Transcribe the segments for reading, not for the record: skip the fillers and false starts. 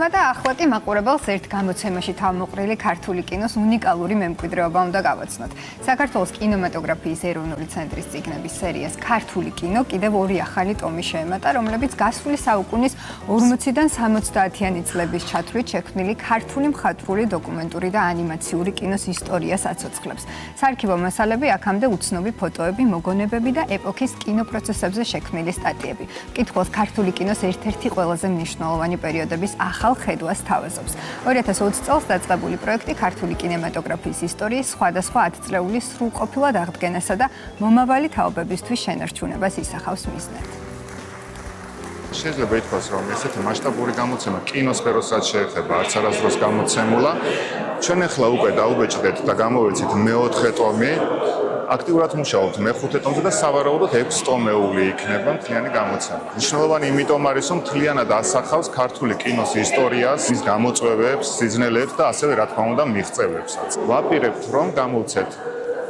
მოგესალმა და ახლა კი მაყურებელს ერთ გამოცემაში თავმოყრილი ქართული კინოს უნიკალური მემკვიდრეობა უნდა გავაცნოთ. საქართველოს კინემატოგრაფიის ეროვნული ცენტრის წიგნების სერიას ქართული კინო კიდევ ორი ახალი ტომი შეემატა, რომლებიც გასული საუკუნის 40-დან 70-იანი წლების ჩათვლით შექმნილი ქართული მხატვრული, დოკუმენტური და ანიმაციური კინოს ისტორიას აცოცხლებს. საარქივო მასალები აქამდე უცნობი ფოტოები, მოგონებები და ეპოქის კინოპროცესებზე შექმნილი სტატიები. მკითხველს ქართული კინოს ერთ-ერთი ყველაზე მნიშვნელოვანი პერიოდების ახალ ხედვას თავაზობს. 2020 წელს დაწყებული პროექტი ქართული კინემატოგრაფიის ისტორიის სხვადასხვა ათწლეულის სრულყოფილად აღდგენასა და მომავალი თაობებისთვის შენარჩუნებას ისახავს მიზნად. შეიძლება ითქვას, რომ ესეთი მასშტაბური გამოცემა კინოსფეროსაც შეეხება, არც არასდროს გამოცემულა. ჩვენ ახლა უკვე დაუბეჭდეთ და გამოვეცით მეოთხე ტომი. აქტიურად მუშაობთ მეხუთე ტომზე და სავარაუდოდ 6 ტომეული იქნება მთლიანი გამოცემა. მნიშვნელოვანი იმიტომ არის, რომ მთლიანად ასახავს ქართული კინოს ისტორიას, მის გამოწვევებს, სიზნელებს და ასევე რა თქმა უნდა მიღწევებსაც. ვაპირებთ, რომ გამოვცეთ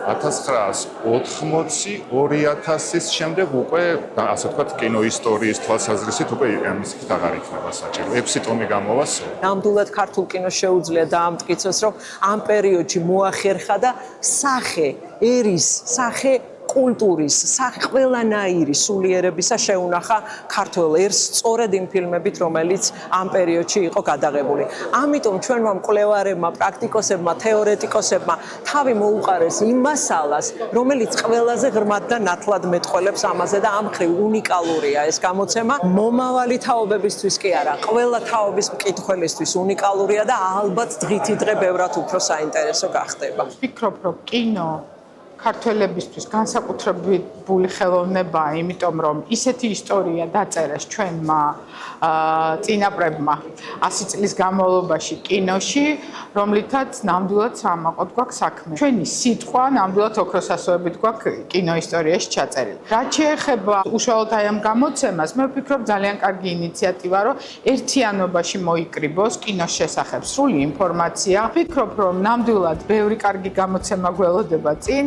1980-2000-ის შემდეგ უკვე ასე ვთქვათ კინოისტორიის თვალსაზრისით უკვე ამისით აღარ იქნება საჭირო. 6 ტომი გამოვასო. ნამდვილად ქართულ კინოს შეუძლია დაამტკიცოს, რომ ამ პერიოდში მოახერხა და სახე, ერის, სახე კულტურის, სახე ყველანაირი სულიერებისა შეუნახა ქართულ ერს სწორედ იმ ფილმებით, რომელიც ამ პერიოდში იყო გადაღებული. ამიტომ ჩვენმა მკვლევარებმა, პრაქტიკოსებმა, თეორეტიკოსებმა თავი მოუყარეს იმ მასალას, რომელიც ყველაზე ღრმად და ნათლად მეტყველებს ამაზე და ამ მხრივ უნიკალურია ეს გამოცემა. მომავალი თაობებისთვის კი არა, ყველა თაობის მკითხველისთვის უნიკალურია და ალბათ დღითი დღე ბევრად უფრო საინტერესო გახდება. ვფიქრობ, რომ კინო ქართველებისთვის განსაკუთრებული ხელოვნებაა, იმიტომ რომ ისეთი ისტორია დაწერეს ჩვენმა წინაპრებმა 100 წლის განმავლობაში კინოში, რომლითაც ნამდვილად საამაყოდ გვაქვს საქმე. ჩვენი სიტყვა ნამდვილად ოქროს ასოებით გვაქვს კინოისტორიაში ჩაწერილი. რაც შეეხება უშუალოდ აი ამ გამოცემას, მე ვფიქრობ ძალიან კარგი ინიციატივა, რომ ერთიანობაში მოიკრიბოს კინოს შესახებ სრული ინფორმაცია. ვფიქრობ, რომ ნამდვილად ბევრი კარგი გამოცემა გველოდება წინ.